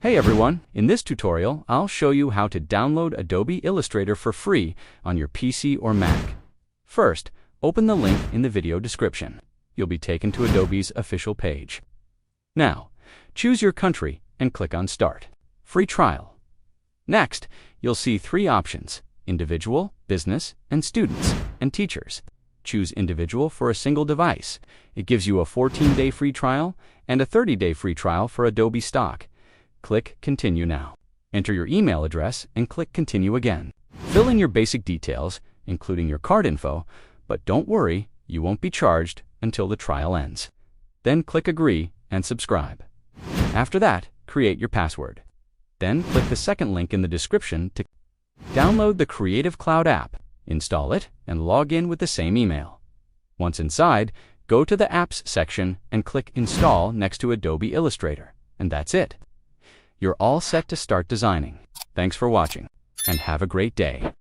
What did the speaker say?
Hey everyone, in this tutorial, I'll show you how to download Adobe Illustrator for free on your PC or Mac. First, open the link in the video description. You'll be taken to Adobe's official page. Now, choose your country and click on Start. Free trial. Next, you'll see three options: individual, business, and students, and teachers. Choose individual for a single device. It gives you a 14-day free trial and a 30-day free trial for Adobe stock. Click Continue now. Enter your email address and click Continue again. Fill in your basic details, including your card info, but don't worry, you won't be charged until the trial ends. Then click Agree and subscribe. After that, create your password. Then click the second link in the description to download the Creative Cloud app, install it, and log in with the same email. Once inside, go to the Apps section and click Install next to Adobe Illustrator, and that's it. You're all set to start designing. Thanks for watching, and have a great day.